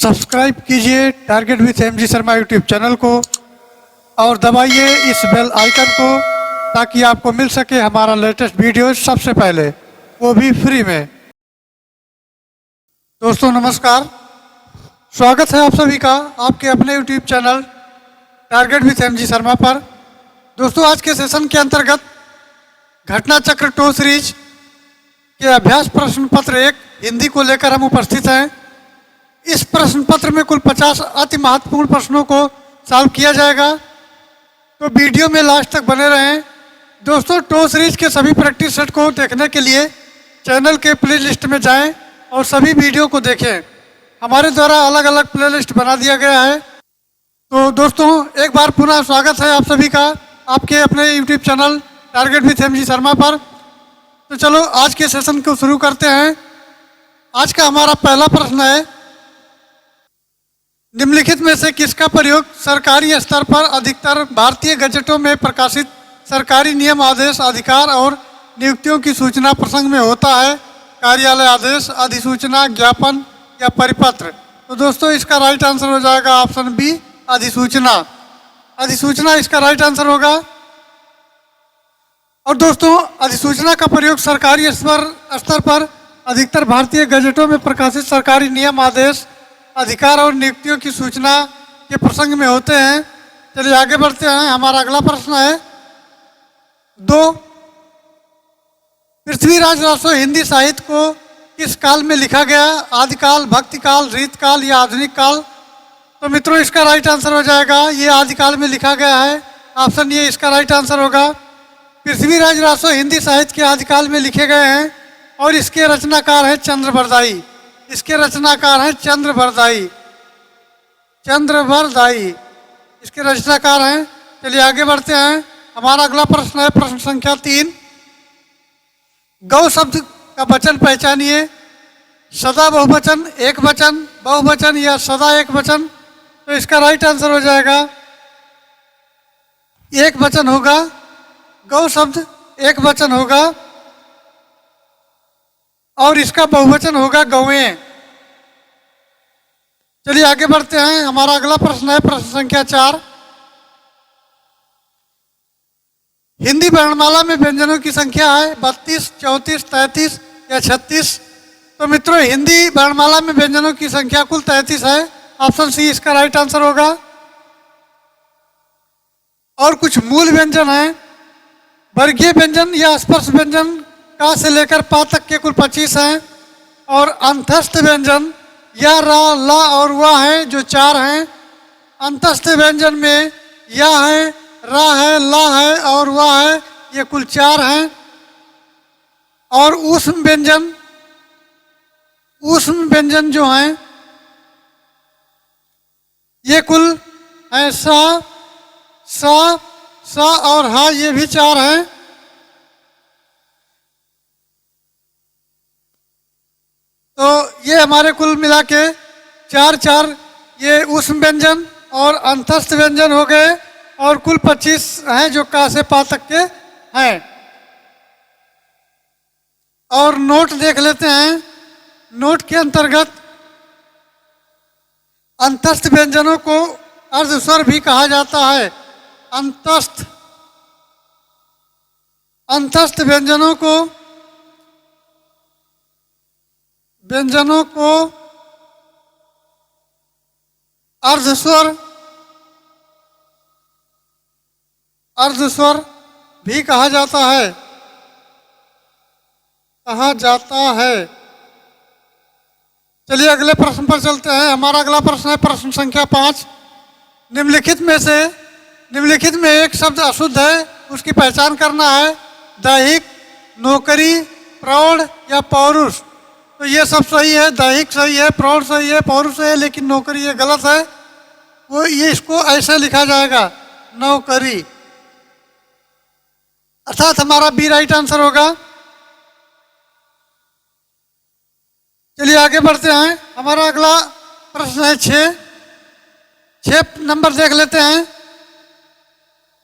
Subscribe कीजिए target with MG Sharma YouTube channel को और दबाइए इस बेल आइकन को ताकि आपको मिल सके हमारा लेटेस्ट वीडियो सबसे पहले, वो भी फ्री में। दोस्तों नमस्कार, स्वागत है आप सभी का आपके अपने YouTube channel target with MG Sharma पर। दोस्तों आज के सेशन के अंतर्गत घटना चक्र टो सीरीज के अभ्यास प्रश्न पत्र 1 हिंदी को लेकर हम उपस्थित हैं। इस प्रश्न पत्र में कुल 50 अति महत्वपूर्ण प्रश्नों को सॉल्व किया जाएगा, तो वीडियो में लास्ट तक बने रहें। दोस्तों टो सीरीज के सभी प्रैक्टिस सेट को देखने के लिए चैनल के प्ले लिस्ट में जाएं और सभी वीडियो को देखें। हमारे द्वारा अलग अलग प्ले लिस्ट बना दिया गया है। तो दोस्तों एक बार पुनः स्वागत है आप सभी का आपके अपने YouTube channel target with MG Sharma पर। तो चलो आज के सेशन को शुरू करते हैं। आज का हमारा पहला प्रश्न है, निम्नलिखित में से किसका प्रयोग सरकारी स्तर पर अधिकतर भारतीय गजटों में प्रकाशित सरकारी नियम, आदेश, अधिकार और नियुक्तियों की सूचना प्रसंग में होता है? कार्यालय आदेश, अधिसूचना, ज्ञापन या परिपत्र। तो दोस्तों इसका राइट आंसर हो जाएगा ऑप्शन बी, अधिसूचना। अधिसूचना इसका राइट आंसर होगा। और दोस्तों अधिसूचना का प्रयोग सरकारी स्तर पर अधिकतर भारतीय गजटों में प्रकाशित सरकारी नियम, आदेश, अधिकार और नियुक्तियों की सूचना के प्रसंग में होते हैं। चलिए आगे बढ़ते हैं। हमारा अगला प्रश्न है 2, पृथ्वीराज रासो हिंदी साहित्य को किस काल में लिखा गया? आदिकाल, भक्तिकाल, रीतकाल या आधुनिक काल? तो मित्रों इसका राइट आंसर हो जाएगा ये आदिकाल में लिखा गया है। ऑप्शन ए इसका राइट आंसर होगा। पृथ्वीराज रासो हिंदी साहित्य के आदिकाल में लिखे गए हैं और इसके रचनाकार हैं चंद्रवरदाई। इसके रचनाकार हैं चंद्रवरदाई। चंद्रवरदाई इसके रचनाकार हैं। चलिए आगे बढ़ते हैं। हमारा अगला प्रश्न है प्रश्न संख्या 3, गौ शब्द का वचन पहचानिए। सदा बहुवचन, एक वचन, बहुवचन या सदा एक वचन? तो इसका राइट आंसर हो जाएगा एक वचन होगा। गौ शब्द एक वचन होगा और इसका बहुवचन होगा गौएं। चलिए आगे बढ़ते हैं। हमारा अगला प्रश्न है प्रश्न संख्या 4, हिंदी वर्णमाला में व्यंजनों की संख्या है 32, 34, 33 या 36? तो मित्रों हिंदी वर्णमाला में व्यंजनों की संख्या कुल 33 है। ऑप्शन सी इसका राइट आंसर होगा। और कुछ मूल व्यंजन हैं, वर्गीय व्यंजन या स्पर्श व्यंजन का से लेकर पा तक के कुल 25 हैं। और अंतस्थ व्यंजन या रा, ला और वाह है जो 4 हैं। अंतस्थ व्यंजन में या है, रा है, ला है और वाह है, ये कुल 4 हैं। और ऊष्म व्यंजन जो हैं ये कुल है सा, सा, सा और हा, ये भी 4 हैं। तो ये हमारे कुल मिला के 4 ये ऊष्म व्यंजन और अंतस्थ व्यंजन हो गए और कुल 25 हैं जो का से पा तक के हैं। और नोट देख लेते हैं। नोट के अंतर्गत अंतस्थ व्यंजनों को अर्धस्वर भी कहा जाता है। अंतस्थ व्यंजनों को अर्धस्वर भी कहा जाता है। चलिए अगले प्रश्न पर चलते हैं। हमारा अगला प्रश्न है प्रश्न संख्या 5, निम्नलिखित में एक शब्द अशुद्ध है, उसकी पहचान करना है। दैहिक, नौकरी, प्रौढ़ या पौरुष? तो ये सब सही है। दैहिक सही है, प्रौढ़ सही है, पौरुष है, लेकिन नौकरी ये गलत है। वो ये इसको ऐसे लिखा जाएगा नौकरी, अर्थात हमारा बी राइट आंसर होगा। चलिए आगे बढ़ते हैं। हमारा अगला प्रश्न है 6 नंबर देख लेते हैं।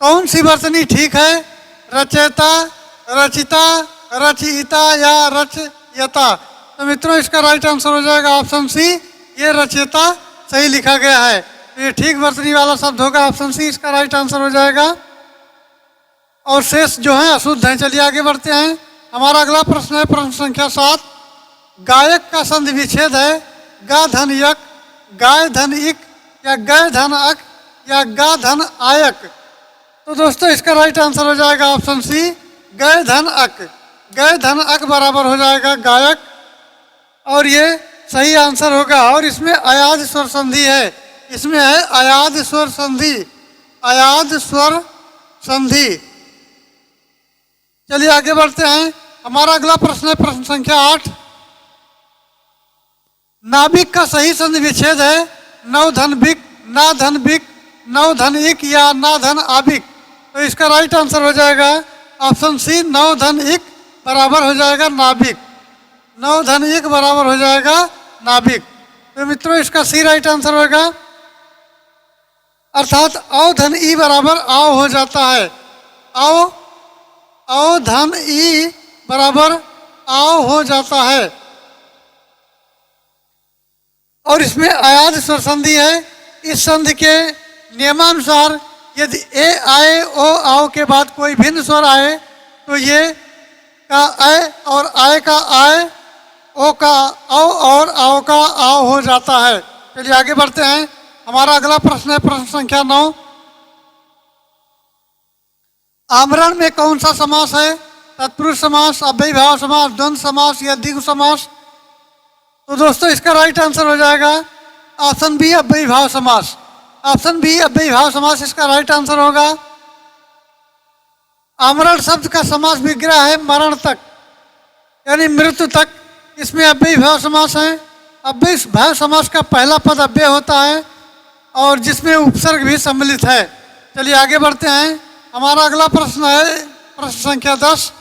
कौन सी वर्तनी ठीक है? रचयिता, रचिता, रचयिता या रचयिता? तो मित्रों इसका राइट आंसर हो जाएगा ऑप्शन सी, ये रचयिता सही लिखा गया है। तो ये ठीक वर्तनी वाला शब्द होगा, ऑप्शन सी इसका राइट आंसर हो जाएगा। और शेष जो है अशुद्ध है। चलिए आगे बढ़ते हैं। हमारा अगला प्रश्न है प्रश्न संख्या 7। गायक का संधि विच्छेद है गा धन यक, गाय धन इक, या गय धन अक, या गा धन आयक। तो दोस्तों इसका राइट आंसर हो जाएगा ऑप्शन सी गय धन अक। गय धन अक बराबर हो जाएगा गायक, और ये सही आंसर होगा। और इसमें अयाद स्वर संधि है, इसमें है अयाद स्वर संधि, अयाद स्वर संधि। चलिए आगे बढ़ते हैं। हमारा अगला प्रश्न है प्रश्न संख्या 8। नाभिक का सही संधि विच्छेद है नव धन बिक, ना धन बिक, नव धन इक, या ना धन आबिक। तो इसका राइट आंसर हो जाएगा ऑप्शन सी नव धन इक बराबर हो जाएगा नाभिक। नव धन इक बराबर हो जाएगा नाभिक। तो मित्रों इसका सी राइट आंसर होगा, अर्थात औ धन ई बराबर आओ हो जाता है। औ धन ई बराबर आओ हो जाता है। और इसमें अयाद स्वर संधि है। इस संधि के नियमानुसार यदि ए आए ओ आओ के बाद कोई भिन्न स्वर आए तो ये का आए और आए का आए, ओ का औ और आओ का आओ हो जाता है। चलिए आगे बढ़ते हैं। हमारा अगला प्रश्न है प्रश्न संख्या 9। आमरण में कौन सा समास है? तत्पुरुष समास, अव्ययीभाव समास, द्वंद्व समास, या द्विगु समास। तो दोस्तों इसका राइट आंसर हो जाएगा ऑप्शन बी अव्ययीभाव समास। ऑप्शन बी अव्ययीभाव समास इसका राइट आंसर होगा। आमरण शब्द का समास विग्रह है मरण तक, यानी मृत्यु तक। इसमें अव्ययीभाव समास है। अव्ययीभाव समास का पहला पद अव्यय होता है और जिसमें उपसर्ग भी सम्मिलित है। चलिए आगे बढ़ते हैं। हमारा अगला प्रश्न है प्रश्न संख्या 10।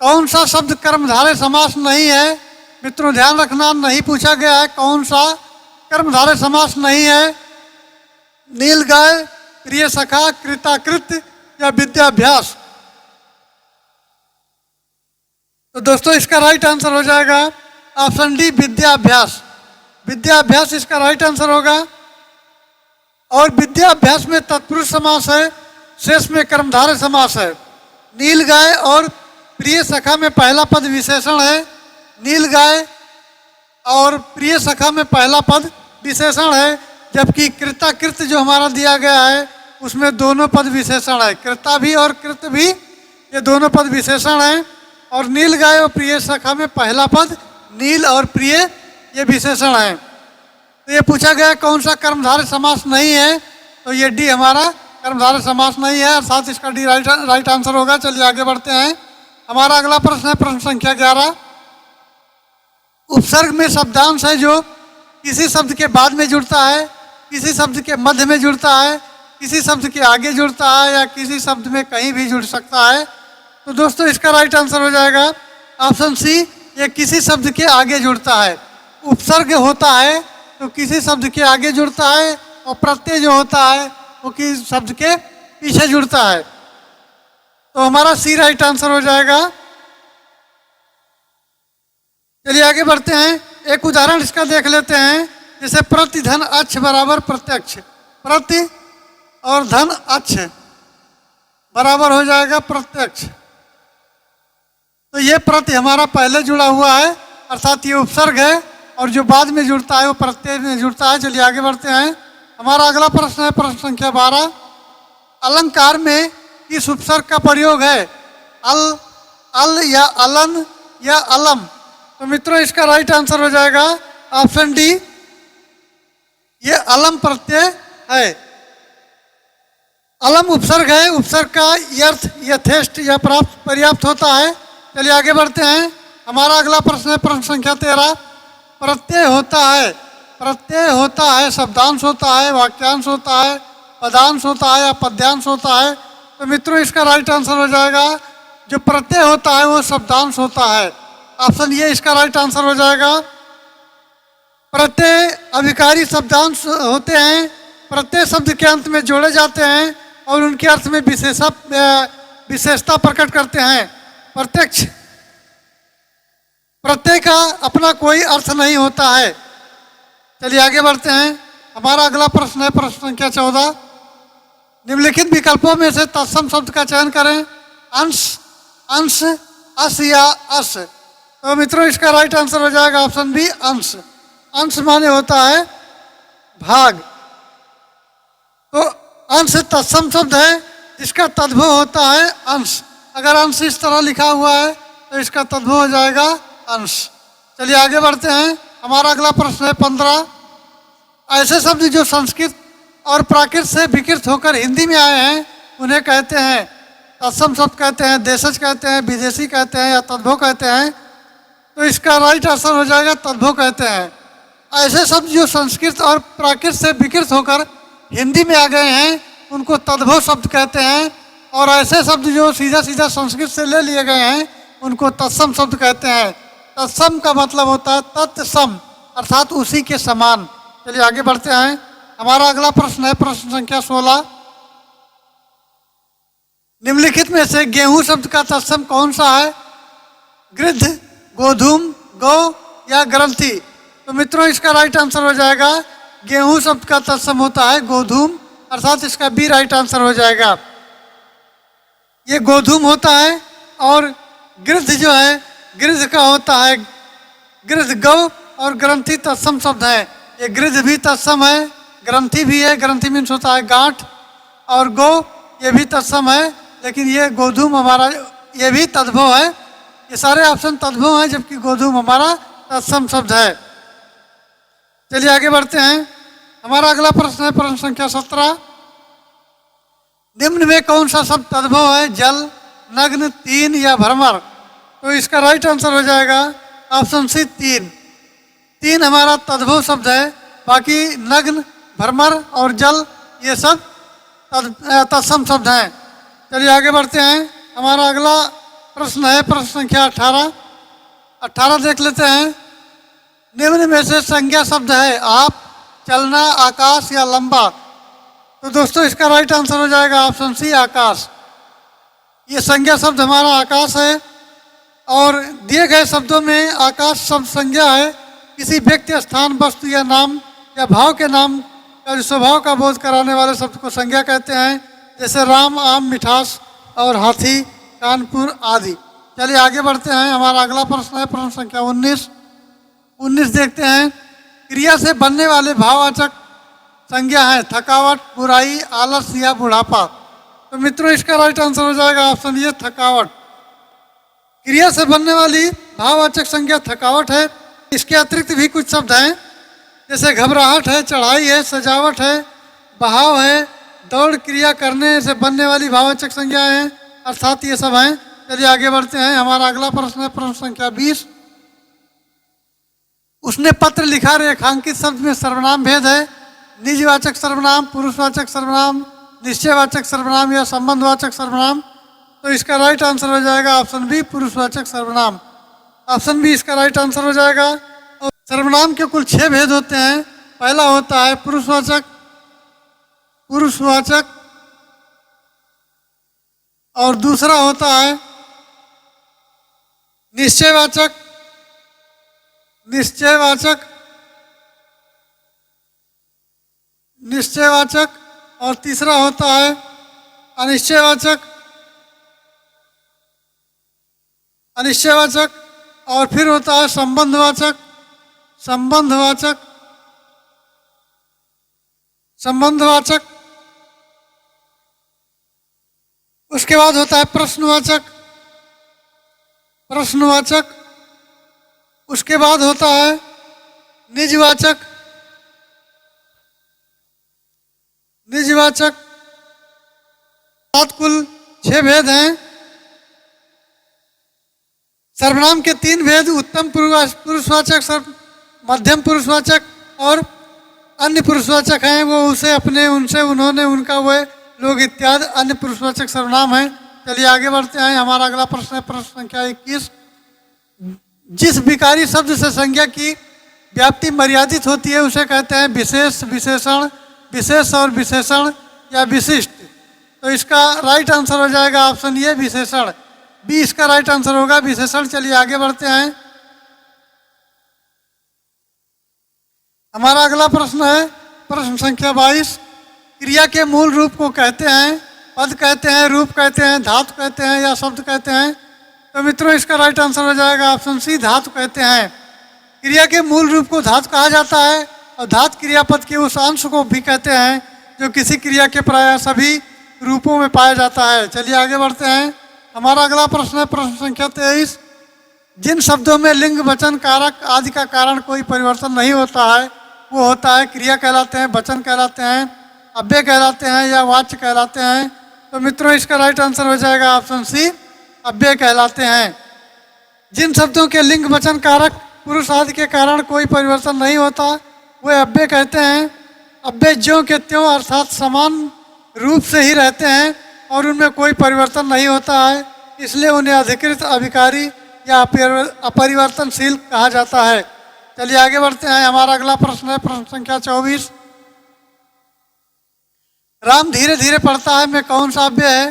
कौन सा शब्द कर्मधारय समास नहीं है? मित्रों ध्यान रखना, नहीं पूछा गया है कौन सा कर्मधारय समास नहीं है। नील गाय, प्रिय सखा, कृताकृत, या विद्याभ्यास। तो दोस्तों इसका राइट आंसर हो जाएगा ऑप्शन डी विद्याभ्यास। विद्याभ्यास इसका राइट आंसर होगा। और विद्याभ्यास में तत्पुरुष समास है, शेष में कर्मधारय समास है। नील गाय और प्रिय सखा में पहला पद विशेषण है। नील गाय और प्रिय सखा में पहला पद विशेषण है, जबकि कृताकृत जो हमारा दिया गया है उसमें दोनों पद विशेषण है। कृता भी और कृत भी, ये दोनों पद विशेषण हैं। और नील गाय और प्रिय सखा में पहला पद नील और प्रिय ये विशेषण है। तो ये पूछा गया कौन सा कर्मधारय समास नहीं है, तो ये डी हमारा कर्मधारय समास नहीं है, अर्थात इसका डी राइट आंसर होगा। चलिए आगे बढ़ते हैं। हमारा अगला प्रश्न है प्रश्न संख्या 11। उपसर्ग में शब्दांश है जो किसी शब्द के बाद में जुड़ता है, किसी शब्द के मध्य में जुड़ता है, किसी शब्द के आगे जुड़ता है, या किसी शब्द में कहीं भी जुड़ सकता है। तो दोस्तों इसका राइट आंसर हो जाएगा ऑप्शन सी, ये किसी शब्द के आगे जुड़ता है। उपसर्ग होता है तो किसी शब्द के आगे जुड़ता है, और प्रत्यय जो होता है वो किसी शब्द के पीछे जुड़ता है। तो हमारा सी राइट आंसर हो जाएगा। चलिए आगे बढ़ते हैं। एक उदाहरण इसका देख लेते हैं। जैसे प्रति धन अक्ष बराबर प्रत्यक्ष, प्रति और धन अक्ष बराबर हो जाएगा प्रत्यक्ष। तो ये प्रति हमारा पहले जुड़ा हुआ है, अर्थात ये उपसर्ग है, और जो बाद में जुड़ता है वो प्रत्यय में जुड़ता है। चलिए आगे बढ़ते हैं। हमारा अगला प्रश्न है प्रश्न संख्या 12। अलंकार में किस उपसर्ग का प्रयोग है? अल, अल, या अलन, या अलम। तो मित्रों इसका राइट आंसर हो जाएगा ऑप्शन डी, ये अलम प्रत्यय है। अलम उपसर्ग है। उपसर्ग का अर्थ यथेष्ट या प्राप्त पर्याप्त होता है। चलिए आगे बढ़ते हैं। हमारा अगला प्रश्न है प्रश्न संख्या 13। प्रत्यय होता है, प्रत्यय होता है, शब्दांश होता है, वाक्यांश होता है, पदांश होता है, या पद्यांश होता है। तो मित्रों इसका राइट आंसर हो जाएगा जो प्रत्यय होता है वो शब्दांश होता है। ऑप्शन ये इसका राइट आंसर हो जाएगा। प्रत्यय अभिकारी शब्दांश होते हैं, प्रत्यय शब्द के अंत में जोड़े जाते हैं और उनके अर्थ में विशेषता प्रकट करते हैं। प्रत्यक्ष प्रत्यय का अपना कोई अर्थ नहीं होता है। चलिए आगे बढ़ते हैं। हमारा अगला प्रश्न है प्रश्न संख्या 14। निम्नलिखित विकल्पों में से तत्सम शब्द का चयन करें। अंश, अंश, अस या अस। तो मित्रों इसका राइट आंसर हो जाएगा ऑप्शन बी, अंश। अंश माने होता है भाग। तो अंश तत्सम शब्द है जिसका तद्भव होता है अंश। अगर अंश इस तरह लिखा हुआ है तो इसका तद्भव हो जाएगा अंश। चलिए आगे बढ़ते हैं। हमारा अगला प्रश्न है 15। ऐसे शब्द जो संस्कृत और प्राकृत से विकृत होकर हिंदी में आए हैं उन्हें कहते हैं। तत्सम शब्द कहते हैं, देशज कहते हैं, विदेशी कहते हैं या तद्भव कहते हैं। तो इसका राइट आंसर हो जाएगा तद्भव कहते हैं। ऐसे शब्द जो संस्कृत और प्राकृत से विकृत होकर हिंदी में आ गए हैं उनको तद्भव शब्द कहते हैं। और ऐसे शब्द जो सीधा सीधा संस्कृत से ले लिए गए हैं उनको तत्सम शब्द कहते हैं। तत्सम का मतलब होता है तत्सम, अर्थात उसी के समान। चलिए आगे बढ़ते हैं। हमारा अगला प्रश्न है प्रश्न संख्या 16। निम्नलिखित में से गेहूं शब्द का तत्सम कौन सा है? गृध्र, गोधूम, गौ या ग्रंथि। तो मित्रों इसका राइट आंसर हो जाएगा गेहूं शब्द का तत्सम होता है गोधूम, अर्थात इसका बी राइट आंसर हो जाएगा। ये गोधूम होता है। और गृध्र जो है, गृध्र का होता है गृध्र गौ, और ग्रंथि तत्सम शब्द है। ये गृध्र भी तत्सम है, ग्रंथि भी है। ग्रंथि मीन्स होता है गांठ। और गौ ये भी तत्सम है, लेकिन ये गोधूम हमारा ये भी तद्भव है। ये सारे ऑप्शन तद्भव हैं, जबकि गोधूम हमारा तत्सम शब्द है। चलिए आगे बढ़ते हैं। हमारा अगला प्रश्न है प्रश्न संख्या 17। निम्न में कौन सा शब्द तद्भव है? जल, नग्न, तीन या भ्रमर। तो इसका राइट आंसर हो जाएगा ऑप्शन सी, तीन। तीन हमारा तद्भव शब्द है, बाकी नग्न, भ्रमर और जल ये सब तत्सम शब्द हैं। चलिए आगे बढ़ते हैं। हमारा अगला प्रश्न है प्रश्न संख्या 18। 18 देख लेते हैं। निम्न में से संज्ञा शब्द है आप, चलना, आकाश या लंबा। तो दोस्तों इसका राइट आंसर हो जाएगा ऑप्शन सी, आकाश। ये संज्ञा शब्द हमारा आकाश है। और दिए गए शब्दों में आकाश शब्द संज्ञा है किसी व्यक्ति, स्थान, वस्तु या नाम या भाव के नाम का जो स्वभाव का बोध कराने वाले शब्द को संज्ञा कहते हैं, जैसे राम, आम, मिठास और हाथी, कानपुर आदि। चलिए आगे बढ़ते हैं। हमारा अगला प्रश्न है प्रश्न संख्या 19। 19 देखते हैं। क्रिया से बनने वाले भाववाचक संज्ञा है थकावट, बुराई, आलस या बुढ़ापा। तो मित्रों इसका राइट आंसर हो जाएगा ऑप्शन ये, थकावट। क्रिया से बनने वाली भाववाचक संज्ञा थकावट है। इसके अतिरिक्त भी कुछ शब्द हैं, जैसे घबराहट है, चढ़ाई है, सजावट है, बहाव है, दौड़, क्रिया करने से बनने वाली भाववाचक संज्ञाएं हैं, अर्थात ये सब हैं। चलिए आगे बढ़ते हैं। हमारा अगला प्रश्न है प्रश्न संख्या 20। उसने पत्र लिखा रेखांकित शब्द में सर्वनाम भेद है। निजवाचक सर्वनाम, पुरुषवाचक सर्वनाम, निश्चयवाचक सर्वनाम या संबंधवाचक सर्वनाम। तो इसका राइट आंसर हो जाएगा ऑप्शन बी, पुरुषवाचक सर्वनाम। ऑप्शन बी इसका राइट आंसर हो जाएगा। और सर्वनाम के कुल 6 भेद होते हैं। पहला होता है पुरुषवाचक, पुरुषवाचक, और दूसरा होता है निश्चयवाचक, निश्चयवाचक, निश्चयवाचक, और तीसरा होता है अनिश्चयवाचक, अनिश्चयवाचक, और फिर होता है संबंधवाचक, संबंधवाचक, संबंधवाचक। उसके बाद होता है प्रश्नवाचक, प्रश्नवाचक। उसके बाद होता है निजवाचक, निजवाचक। सात कुल 6 भेद हैं। सर्वनाम के 3 भेद उत्तम पुरुषवाचक, मध्यम पुरुषवाचक और अन्य पुरुषवाचक हैं। वो उसे, अपने, उनसे, उन्होंने, उनका, वे, लोग इत्यादि अन्य पुरुषवाचक सर्वनाम हैं। चलिए आगे बढ़ते हैं। हमारा अगला प्रश्न है प्रश्न संख्या 21। जिस विकारी शब्द से संज्ञा की व्याप्ति मर्यादित होती है उसे कहते हैं विशेष, विशेषण, विशेष और विशेषण या विशिष्ट। तो इसका राइट आंसर हो जाएगा ऑप्शन ये, विशेषण। बी इसका राइट आंसर होगा, विशेषण। चलिए आगे बढ़ते हैं। हमारा अगला प्रश्न है प्रश्न संख्या 22। क्रिया के मूल रूप को कहते हैं, पद कहते हैं, रूप कहते हैं, धातु कहते हैं या शब्द कहते हैं। तो मित्रों इसका राइट आंसर हो जाएगा ऑप्शन सी, धातु कहते हैं। क्रिया के मूल रूप को धातु कहा जाता है और धातु क्रियापद के उस अंश को भी कहते हैं जो किसी क्रिया के प्राय सभी रूपों में पाया जाता है। चलिए आगे बढ़ते हैं। हमारा अगला प्रश्न है प्रश्न संख्या 23। जिन शब्दों में लिंग, वचन, कारक आदि का कारण कोई परिवर्तन नहीं होता है वो होता है क्रिया कहलाते हैं, वचन कहलाते हैं, अव्यय कहलाते हैं या वाच्य कहलाते हैं। तो मित्रों इसका राइट आंसर हो जाएगा ऑप्शन सी, अव्यय कहलाते हैं। जिन शब्दों के लिंग, वचन, कारक, पुरुष आदि के कारण कोई परिवर्तन नहीं होता वे अव्यय कहते हैं। अव्यय ज्यों के त्यों अर्थात समान रूप से ही रहते हैं और उनमें कोई परिवर्तन नहीं होता है, इसलिए उन्हें अधिकृत, अभिकारी या अपरिवर्तनशील कहा जाता है। चलिए आगे बढ़ते हैं। हमारा अगला प्रश्न है प्रश्न संख्या 24। राम धीरे धीरे पढ़ता है में कौन सा अव्यय है?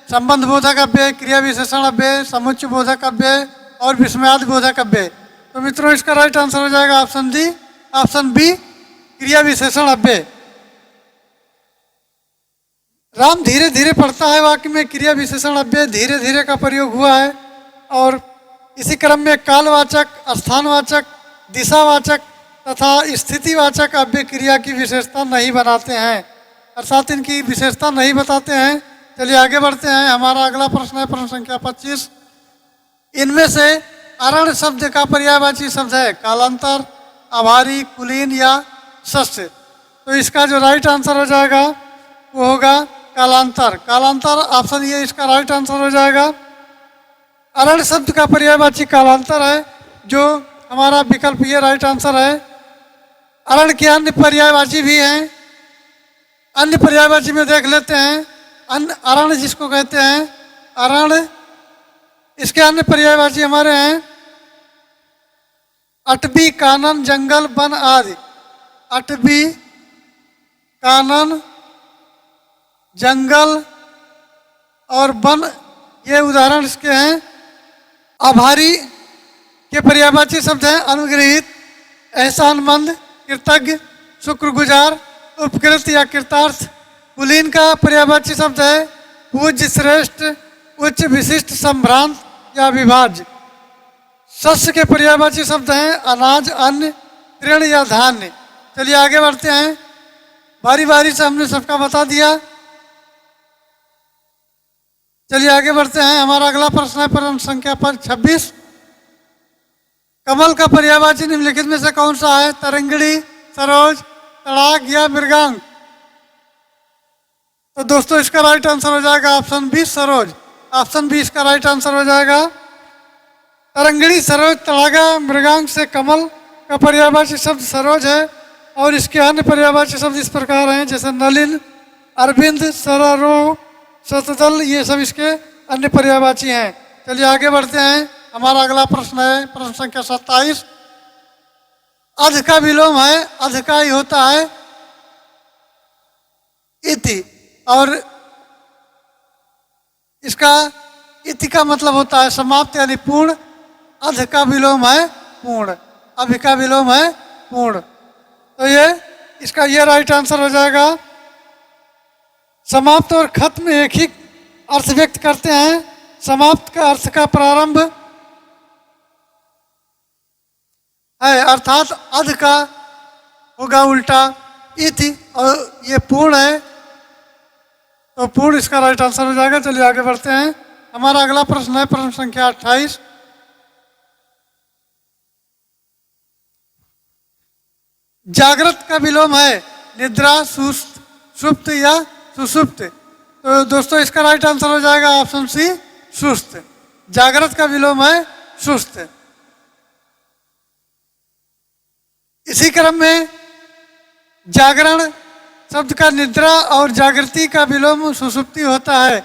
संबंध बोधक अव्यय, क्रिया विशेषण अव्यय, समुच्चय बोधक अव्यय और विस्मयादि बोधक अव्यय। तो मित्रों इसका राइट आंसर हो जाएगा ऑप्शन बी, क्रिया विशेषण अव्यय। राम धीरे धीरे पढ़ता है वाक्य में क्रिया विशेषण अव्यय धीरे धीरे का प्रयोग हुआ है और इसी क्रम में कालवाचक, स्थानवाचक, दिशावाचक तथा स्थितिवाचक अव्यय क्रिया की विशेषता नहीं बनाते हैं, अर्थात इनकी विशेषता नहीं बताते हैं। चलिए आगे बढ़ते हैं। हमारा अगला प्रश्न है प्रश्न संख्या 25। इनमें से अरण शब्द का पर्यायवाची शब्द है कालांतर, आभारी, कुलीन या सस्य। तो इसका जो राइट आंसर हो जाएगा वो होगा कालांतर। कालांतर ऑप्शन ये इसका राइट आंसर हो जाएगा। अरण शब्द का पर्यायवाची कालांतर है जो हमारा विकल्प ये राइट आंसर है। अरण के अन्य पर्यायवाची भी हैं, अन्य पर्यायवाची में देख लेते हैं। अन्य अरण जिसको कहते हैं अरण, इसके अन्य पर्यायवाची हमारे हैं अटवी, कानन, जंगल, वन आदि। अटवी, कानन, जंगल और वन ये उदाहरण इसके हैं। आभारी के पर्यायवाची शब्द हैं अनुग्रहित, एहसानमंद, कृतज्ञ, शुक्रगुजार, उपकृत या कृतार्थ। कुलीन का पर्यायवाची शब्द है पूज्य, श्रेष्ठ, उच्च, विशिष्ट, संभ्रांत या विभाज्य। शस्य के पर्यायवाची शब्द हैं अनाज, अन्न, तृण या धान्य। चलिए आगे बढ़ते हैं। बारी बारी से हमने सबका बता दिया। चलिए आगे बढ़ते हैं। हमारा अगला प्रश्न है प्रश्न संख्या 26। कमल का पर्यायवाची निम्नलिखित में से कौन सा है? तरंगिणी, सरोज, तड़ाक या मृगांक। तो दोस्तों इसका राइट आंसर हो जाएगा option B, Saroj. Option B इसका राइट आंसर हो जाएगा। तरंगिणी, सरोज, तड़ागा, मृगांक से कमल का पर्यायवाची शब्द सरोज है और इसके अन्य पर्यायवाची शब्द इस प्रकार हैं जैसे नलिन, अरविंद, सरारो, शतदल, ये सब इसके अन्य पर्यायवाची हैं। चलिए आगे बढ़ते हैं। हमारा अगला प्रश्न है प्रश्न संख्या 27। अध का विलोम है, अध का ही होता है इति और इसका इति का मतलब होता है समाप्त यानी पूर्ण। अध का विलोम है पूर्ण, अभ का विलोम है पूर्ण। तो ये इसका ये राइट आंसर हो जाएगा। समाप्त और खत्म एक ही अर्थ व्यक्त करते हैं। समाप्त का अर्थ का प्रारंभ है अर्थात अध का होगा उल्टा इति और ये पूर्ण है तो पूर्ण इसका राइट आंसर हो जाएगा। चलिए आगे बढ़ते हैं। हमारा अगला प्रश्न है प्रश्न संख्या 28। जागृत का विलोम है निद्रा, सुप्त या सुसुप्त। तो दोस्तों इसका राइट आंसर हो जाएगा ऑप्शन सी, सुस्त। जागृत का विलोम है सुस्त। इसी क्रम में जागरण शब्द का निद्रा और जागृति का विलोम सुसुप्ति होता है।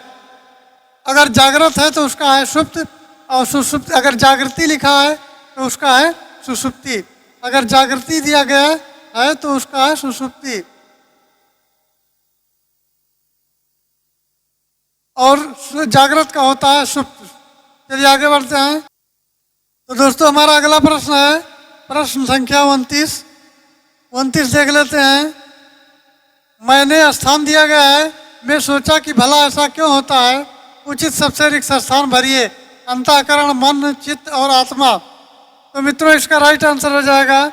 अगर जागृत है तो उसका है सुप्त और सुसुप्त, अगर जागृति लिखा है तो उसका है सुसुप्ति। अगर जागृति दिया गया है तो उसका है सुसुप्ति। और जागृत का होता है सुप्त। चलिए आगे बढ़ते हैं। तो दोस्तों हमारा अगला प्रश्न है प्रश्न संख्या 29। 29 देख लेते हैं। मैंने स्थान दिया गया है, मैं सोचा कि भला ऐसा क्यों होता है, उचित सबसे रिक्त स्थान भरिए, अंतःकरण, मन, चित्त और आत्मा। तो मित्रों इसका राइट आंसर हो जाएगा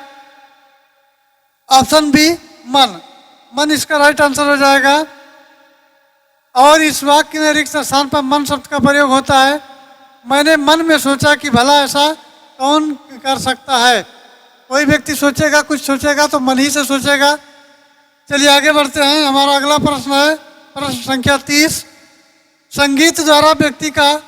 ऑप्शन बी, मन। मन इसका राइट आंसर हो जाएगा। और इस वाक्य में रिक्त स्थान पर मन शब्द का प्रयोग होता है। मैंने मन में सोचा कि भला ऐसा कौन कर सकता है। कोई व्यक्ति सोचेगा, कुछ सोचेगा तो मन ही से सोचेगा। चलिए आगे बढ़ते हैं। हमारा अगला प्रश्न है प्रश्न संख्या 30। संगीत द्वारा व्यक्ति का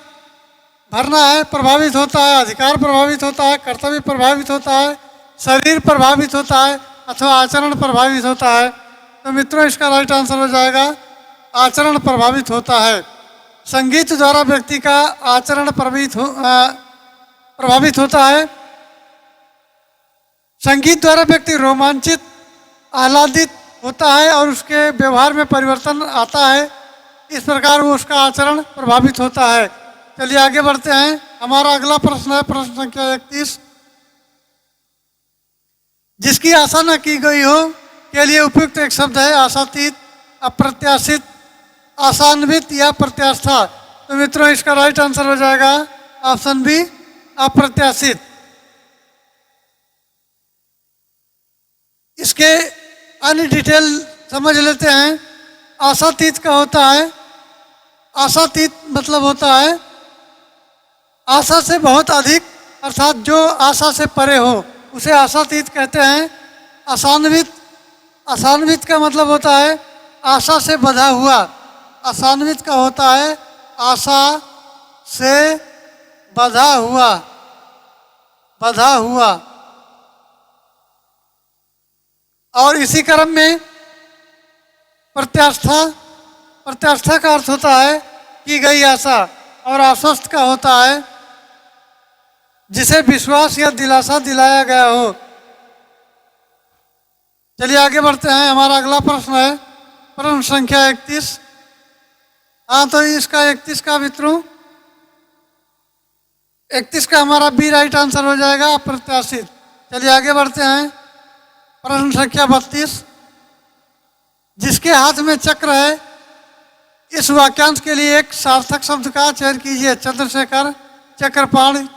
भरना है प्रभावित होता है, अधिकार प्रभावित होता है, कर्तव्य प्रभावित होता है, शरीर प्रभावित होता है अथवा आचरण प्रभावित होता है। तो मित्रों इसका राइट आंसर हो जाएगा आचरण प्रभावित होता है। संगीत द्वारा व्यक्ति का आचरण प्रभावित होता है। संगीत द्वारा व्यक्ति रोमांचित, आह्लादित होता है और उसके व्यवहार में परिवर्तन आता है। इस प्रकार वो उसका आचरण प्रभावित होता है। चलिए आगे बढ़ते हैं। हमारा अगला प्रश्न है प्रश्न संख्या 31। जिसकी आशा न की गई हो के लिए उपयुक्त एक शब्द है आशातीत, अप्रत्याशित, आशान्वित या प्रत्याशा। तो मित्रों इसका राइट आंसर हो जाएगा ऑप्शन बी, अप्रत्याशित। इसके अन्य डिटेल समझ लेते हैं। आशातीत का होता है, आशातीत मतलब होता है आशा से बहुत अधिक, अर्थात जो आशा से परे हो उसे आशातीत कहते हैं। आशान्वित, आशान्वित का मतलब होता है आशा से बंधा हुआ। आशान्वित का होता है आशा से बंधा हुआ, बंधा हुआ। और इसी क्रम में प्रत्याशा, प्रत्याशा का अर्थ होता है की गई आशा। और आश्वस्त का होता है जिसे विश्वास या दिलासा दिलाया गया हो। चलिए आगे बढ़ते हैं। हमारा अगला प्रश्न है प्रश्न संख्या 31। हाँ तो इसका 31 का मित्रों 31 का हमारा बी राइट आंसर हो जाएगा, अप्रत्याशित। चलिए आगे बढ़ते हैं। प्रश्न संख्या 32। जिसके हाथ में चक्र है, इस वाक्यांश के लिए एक सार्थक शब्द का चयन कीजिए। चंद्रशेखर, चक्रपाण,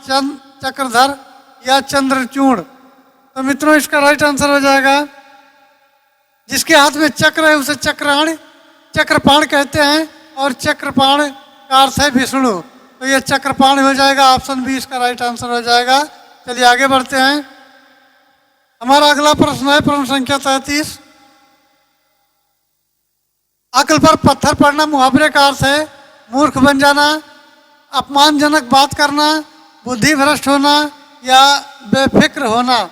चक्रधर या चंद्रचूड़। तो मित्रों इसका राइट आंसर हो जाएगा जिसके हाथ में चक्र है उसे चक्राण, चक्रपाण कहते हैं। और चक्रपाण का अर्थ है विष्णु। तो ये चक्रपाण हो जाएगा, ऑप्शन बी इसका राइट आंसर हो जाएगा। चलिए आगे बढ़ते हैं। हमारा अगला प्रश्न है प्रश्न संख्या 33। अक्ल पर पत्थर पड़ना मुहावरे का अर्थ है मूर्ख बन जाना, अपमानजनक बात करना, बुद्धि भ्रष्ट होना या बेफिक्र होना।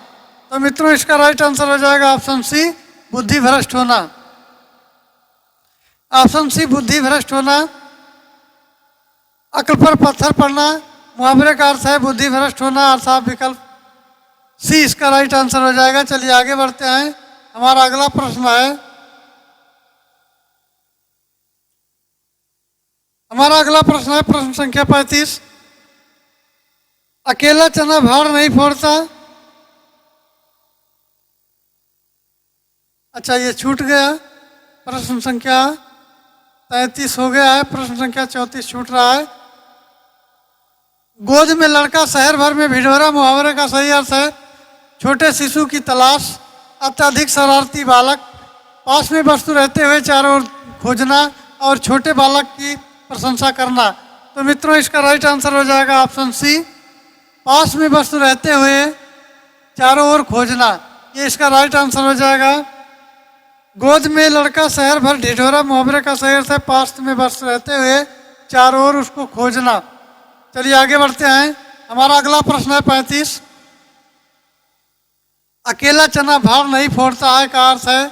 तो मित्रों इसका राइट आंसर हो जाएगा ऑप्शन सी, बुद्धि भ्रष्ट होना। ऑप्शन सी बुद्धि भ्रष्ट होना। अक्ल पर पत्थर पड़ना मुहावरे का अर्थ है बुद्धि भ्रष्ट होना, अर्थात विकल्प सी इसका राइट आंसर हो जाएगा। चलिए आगे बढ़ते हैं। हमारा अगला प्रश्न है प्रश्न संख्या 35। अकेला चना भाड़ नहीं फोड़ता। अच्छा ये छूट गया, प्रश्न संख्या 33 हो गया है, प्रश्न संख्या 34 छूट रहा है। गोद में लड़का शहर भर में भिडोरा मुहावरे का सही अर्थ है छोटे शिशु की तलाश, अत्यधिक शरारती बालक, पास में वस्तु रहते हुए चारों ओर खोजना और छोटे बालक की प्रशंसा करना। तो मित्रों इसका राइट आंसर हो जाएगा ऑप्शन सी, पास में वस्तु रहते हुए चारों ओर खोजना। ये इसका राइट आंसर हो जाएगा। गोद में लड़का शहर भर ढिढोरा मुहावरे का सही अर्थ है पास में वस्तु रहते हुए चारों ओर उसको खोजना। चलिए आगे बढ़ते हैं। हमारा अगला प्रश्न है 35। अकेला चना भाड़ नहीं फोड़ता है का अर्थ है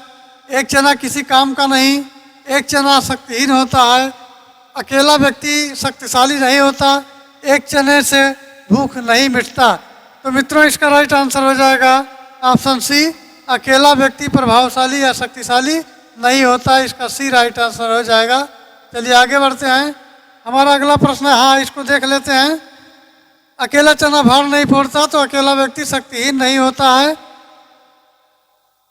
एक चना किसी काम का नहीं, एक चना शक्तिहीन होता है, अकेला व्यक्ति शक्तिशाली नहीं होता, एक चने से भूख नहीं मिटता। तो मित्रों इसका राइट आंसर हो जाएगा ऑप्शन सी, अकेला व्यक्ति प्रभावशाली या शक्तिशाली नहीं होता। इसका सी राइट आंसर हो जाएगा। चलिए आगे बढ़ते हैं। हमारा अगला प्रश्न है, हाँ इसको देख लेते हैं। अकेला चना भाड़ नहीं फोड़ता तो अकेला व्यक्ति शक्तिहीन नहीं होता है,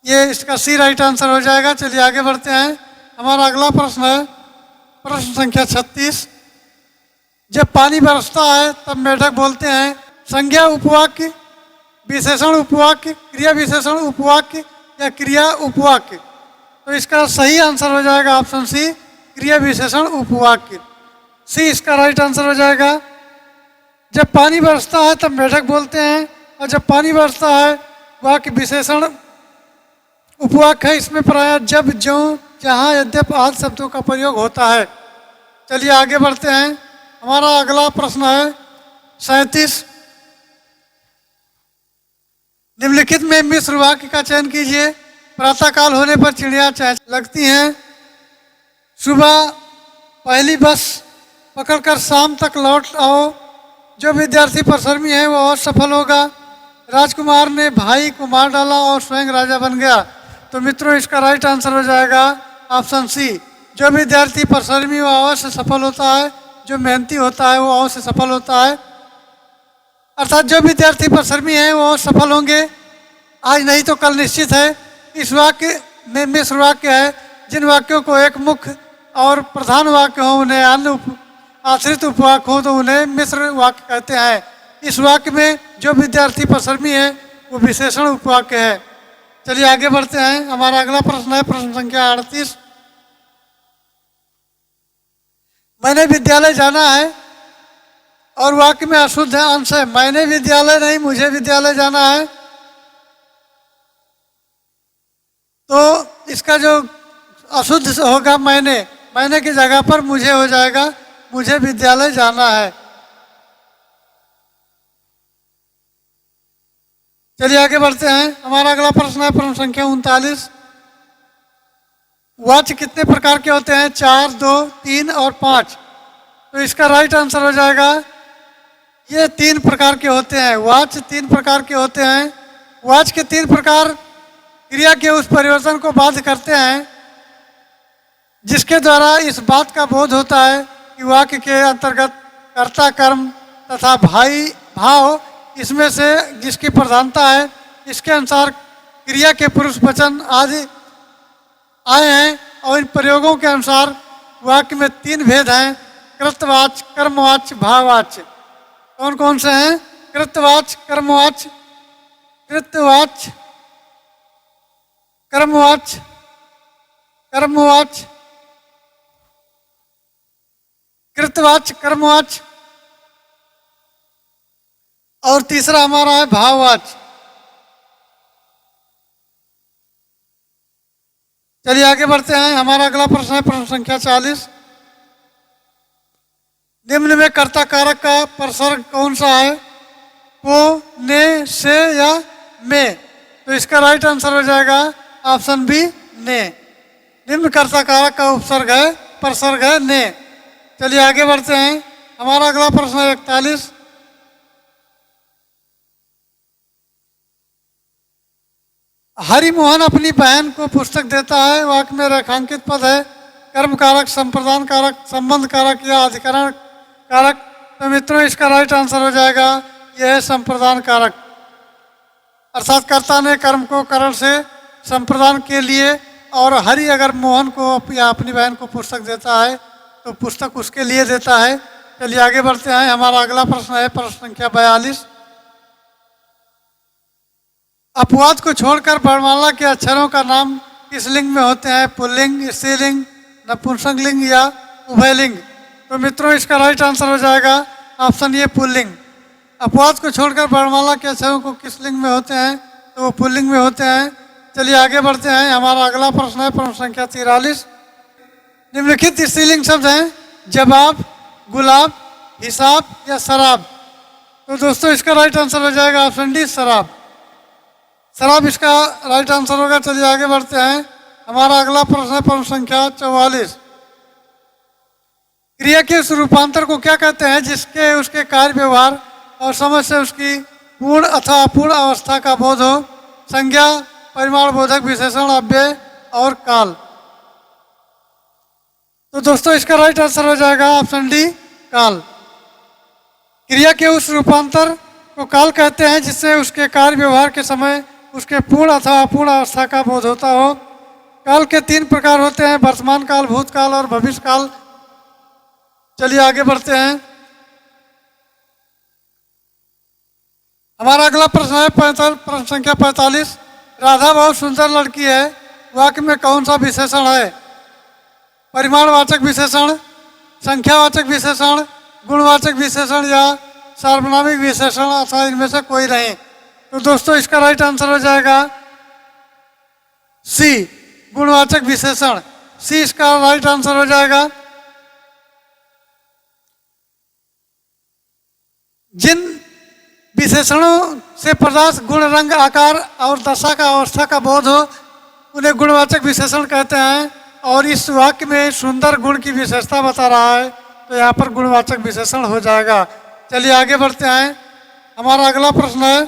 ये इसका सी राइट आंसर हो जाएगा। चलिए आगे बढ़ते हैं। हमारा अगला प्रश्न है प्रश्न संख्या 36। जब पानी बरसता है तब मेढक बोलते हैं। संज्ञा उपवाक्य, विशेषण उपवाक्य, क्रिया विशेषण उपवाक्य या क्रिया उपवाक्य। तो इसका सही आंसर हो जाएगा ऑप्शन सी, क्रिया विशेषण उपवाक्य। सी इसका राइट आंसर हो जाएगा। जब पानी बरसता है तब मेढक बोलते हैं, और जब पानी बरसता है वाक्य विशेषण उपवाक्य है। इसमें प्रायः जब, ज्यों, जहाँ, यद्यप आदि शब्दों का प्रयोग होता है। चलिए आगे बढ़ते हैं। हमारा अगला प्रश्न है 37। निम्नलिखित में मिश्र वाक्य का चयन कीजिए। प्रातःकाल होने पर चिड़िया चहचहाने लगती हैं। सुबह पहली बस पकड़कर शाम तक लौट आओ। जो विद्यार्थी परिश्रमी है वो और सफल होगा। राजकुमार ने भाई को मार डाला और स्वयं राजा बन गया। तो मित्रों इसका राइट आंसर हो जाएगा ऑप्शन सी। जो विद्यार्थी परिश्रमी वो अवश्य सफल होता है, जो मेहनती होता है वो अवश्य सफल होता है। अर्थात जो विद्यार्थी परिश्रमी हैं वो सफल होंगे, आज नहीं तो कल निश्चित है। इस वाक्य में मिश्र वाक्य है। जिन वाक्यों को एक मुख्य और प्रधान वाक्य हो उन्हें अन्य आश्रित उपवाक्य हो तो उन्हें मिश्र वाक्य कहते हैं। इस वाक्य में जो विद्यार्थी परिश्रमी है वो विशेषण उपवाक्य है। चलिए आगे बढ़ते हैं। हमारा अगला प्रश्न है प्रश्न संख्या 38। मैंने विद्यालय जाना है और वाक्य में अशुद्ध अंश है। मैंने विद्यालय नहीं, मुझे विद्यालय जाना है। तो इसका जो अशुद्ध होगा मैंने की जगह पर मुझे हो जाएगा। मुझे विद्यालय जाना है। चलिए आगे बढ़ते हैं। हमारा अगला प्रश्न है प्रश्न संख्या 39। वाक्य कितने प्रकार के होते हैं? 4, 2, 3 और 5। तो इसका राइट आंसर हो जाएगा ये 3 प्रकार के होते हैं। वाक्य 3 प्रकार के होते हैं। वाक्य के 3 प्रकार क्रिया के उस परिवर्तन को बाध्य करते हैं जिसके द्वारा इस बात का बोध होता है कि वाक्य के अंतर्गत कर्ता, कर्म तथा भाव इसमें से जिसकी प्रधानता है, इसके अनुसार क्रिया के पुरुष वचन आदि आए हैं। और इन प्रयोगों के अनुसार वाक्य में 3 भेद हैं: कृतवाच्य, कर्मवाच्य, भाववाच्य। कौन कौन से हैं? कृतवाच्य, कर्मवाच्य, कृतवाच्य, कर्मवाच्य, कर्मवाच्य, कृतवाच्य, कर्मवाच्य और तीसरा हमारा है भाववाच्य। चलिए आगे बढ़ते हैं। हमारा अगला प्रश्न है प्रश्न संख्या 40। निम्न में कर्ता कारक का प्रसर्ग कौन सा है? को, ने, से या में। तो इसका राइट आंसर हो जाएगा ऑप्शन बी, ने। निम्न कर्ता कारक का उपसर्ग है, प्रसर्ग है ने। चलिए आगे बढ़ते हैं। हमारा अगला प्रश्न है 41। हरिमोहन अपनी बहन को पुस्तक देता है। वाक्य में रेखांकित पद है कर्म कारक, संप्रदान कारक, संबंध कारक या अधिकरण कारक। तो मित्रों इसका राइट आंसर हो जाएगा यह है संप्रदान कारक। अर्थात कर्ता ने कर्म को करण से संप्रदान के लिए, और हरि अगर मोहन को या अपनी बहन को पुस्तक देता है तो पुस्तक उसके लिए देता है। चलिए आगे बढ़ते हैं। हमारा अगला प्रश्न है प्रश्न संख्या 42। अपवाद को छोड़कर वर्णमाला के अक्षरों का नाम किस लिंग में होते हैं? पुल्लिंग, स्त्रीलिंग, नपुंसकलिंग या उभयलिंग। तो मित्रों इसका राइट आंसर हो जाएगा ऑप्शन ए, पुल्लिंग। अपवाद को छोड़कर वर्णमाला के अक्षरों को किस लिंग में होते हैं? तो वो पुल्लिंग में होते हैं। चलिए आगे बढ़ते हैं। हमारा अगला प्रश्न है प्रश्न संख्या 43। निम्नलिखित स्त्रीलिंग शब्द हैं जवाब, गुलाब, हिसाब या शराब। तो दोस्तों इसका राइट आंसर हो जाएगा ऑप्शन डी, शराब। शराब इसका राइट आंसर होगा। चलिए आगे बढ़ते हैं। हमारा अगला प्रश्न है प्रश्न संख्या 44। क्रिया के उस रूपांतर को क्या कहते हैं जिसके उसके कार्य, व्यवहार और समझ से उसकी पूर्ण अथवा अपूर्ण अवस्था का बोध हो? संज्ञा, परिमाण बोधक, विशेषण, अव्यय और काल। तो दोस्तों इसका राइट आंसर हो जाएगा ऑप्शन डी, काल। क्रिया के उस रूपांतर को काल कहते हैं जिससे उसके कार्य, व्यवहार के समय उसके पूर्ण अथवा अपूर्ण अवस्था का बोध होता हो। काल के 3 प्रकार होते हैं, वर्तमान काल, भूतकाल और भविष्य काल। चलिए आगे बढ़ते हैं। हमारा अगला प्रश्न है प्रश्न संख्या 45। राधा बहुत सुंदर लड़की है, वाक्य में कौन सा विशेषण है? परिमाणवाचक विशेषण, संख्यावाचक विशेषण, गुणवाचक विशेषण या सार्वनामिक विशेषण अथवा इनमें से कोई नहीं। तो दोस्तों इसका राइट आंसर हो जाएगा सी, गुणवाचक विशेषण। सी इसका राइट आंसर हो जाएगा। जिन विशेषणों से पदार्थ गुण, रंग, आकार और दशा का, अवस्था का बोध हो उन्हें गुणवाचक विशेषण कहते हैं। और इस वाक्य में सुंदर गुण की विशेषता बता रहा है, तो यहाँ पर गुणवाचक विशेषण हो जाएगा। चलिए आगे बढ़ते हैं। हमारा अगला प्रश्न है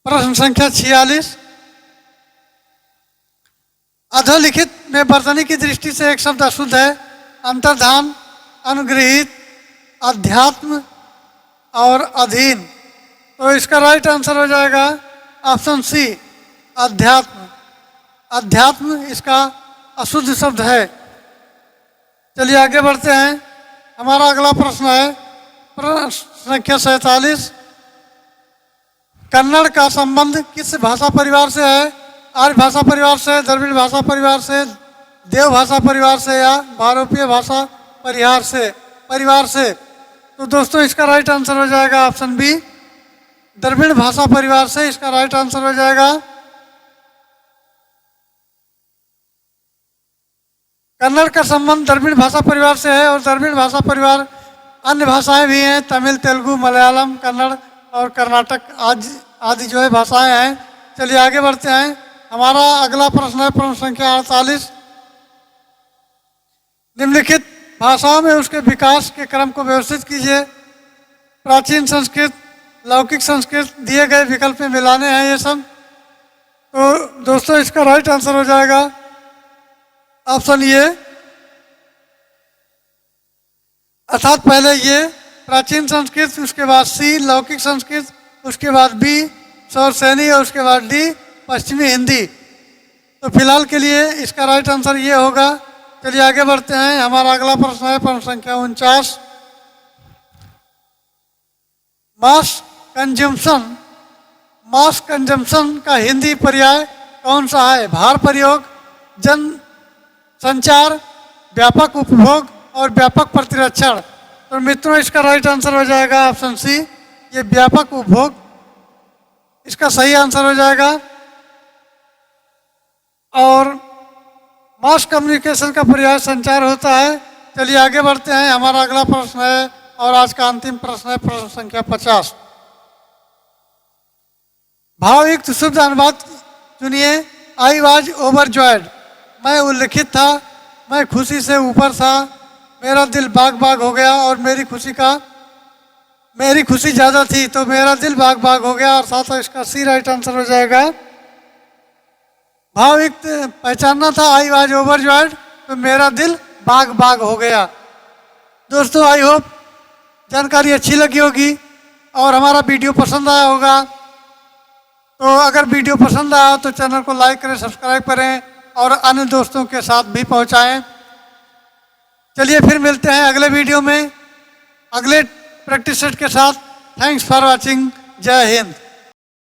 प्रश्न संख्या 46। अधोलिखित में वर्तनी की दृष्टि से एक शब्द अशुद्ध है। अंतर्धान, अनुग्रहित, अध्यात्म और अधीन। तो इसका राइट आंसर हो जाएगा ऑप्शन सी, अध्यात्म। अध्यात्म इसका अशुद्ध शब्द है। चलिए आगे बढ़ते हैं। हमारा अगला प्रश्न है प्रश्न संख्या 47। कन्नड़ का संबंध किस भाषा परिवार से है? आर्य भाषा परिवार से, द्रविड़ भाषा परिवार से, देव भाषा परिवार से या भारोपीय भाषा परिवार से। तो दोस्तों इसका राइट आंसर हो जाएगा ऑप्शन बी, द्रविड़ भाषा परिवार से इसका राइट आंसर हो जाएगा। कन्नड़ का संबंध द्रविड़ भाषा परिवार से है और द्रविड़ भाषा परिवार अन्य भाषाएं भी हैं, तमिल, तेलुगु, मलयालम, कन्नड़ और कर्नाटक आदि जो है भाषाएं हैं। चलिए आगे बढ़ते हैं। हमारा अगला प्रश्न है प्रश्न संख्या 48। निम्नलिखित भाषाओं में उसके विकास के क्रम को व्यवस्थित कीजिए। प्राचीन संस्कृत, लौकिक संस्कृत, दिए गए विकल्प में मिलाने हैं ये सब। तो दोस्तों इसका राइट आंसर हो जाएगा ऑप्शन ए, अर्थात पहले ये प्राचीन संस्कृत, उसके बाद सी लौकिक संस्कृत, उसके बाद बी सौर सैनी और उसके बाद डी पश्चिमी हिंदी। तो फिलहाल के लिए इसका राइट आंसर ये होगा। चलिए आगे बढ़ते हैं। हमारा अगला प्रश्न है प्रश्न संख्या 49। मास कंजम्पशन का हिंदी पर्याय कौन सा है? भार प्रयोग, जन संचार, व्यापक उपभोग और व्यापक प्रतिरक्षण। तो मित्रों इसका राइट आंसर हो जाएगा ऑप्शन सी, ये व्यापक उपभोग इसका सही आंसर हो जाएगा। और मास कम्युनिकेशन का पर्याय संचार होता है। चलिए आगे बढ़ते हैं। हमारा अगला प्रश्न है और आज का अंतिम प्रश्न है प्रश्न संख्या 50। भावयुक्त शुद्ध अनुवाद चुनिए। आई वॉज ओवरजॉयड, मैं उल्लिखित था, मैं खुशी से ऊपर था, मेरा दिल बाग बाग हो गया और मेरी खुशी ज़्यादा थी तो मेरा दिल बाग बाग हो गया। और साथ ही इसका सी राइट आंसर हो जाएगा। भावयुक्त पहचानना था आई वॉज ओवरजॉयड, तो मेरा दिल बाग बाग हो गया। दोस्तों आई होप जानकारी अच्छी लगी होगी और हमारा वीडियो पसंद आया होगा। तो अगर वीडियो पसंद आया तो चैनल को लाइक करें, सब्सक्राइब करें और अन्य दोस्तों के साथ भी पहुंचाएं। चलिए फिर मिलते हैं अगले वीडियो में अगले प्रैक्टिस सेट के साथ। Thanks for watching. जय हिंद।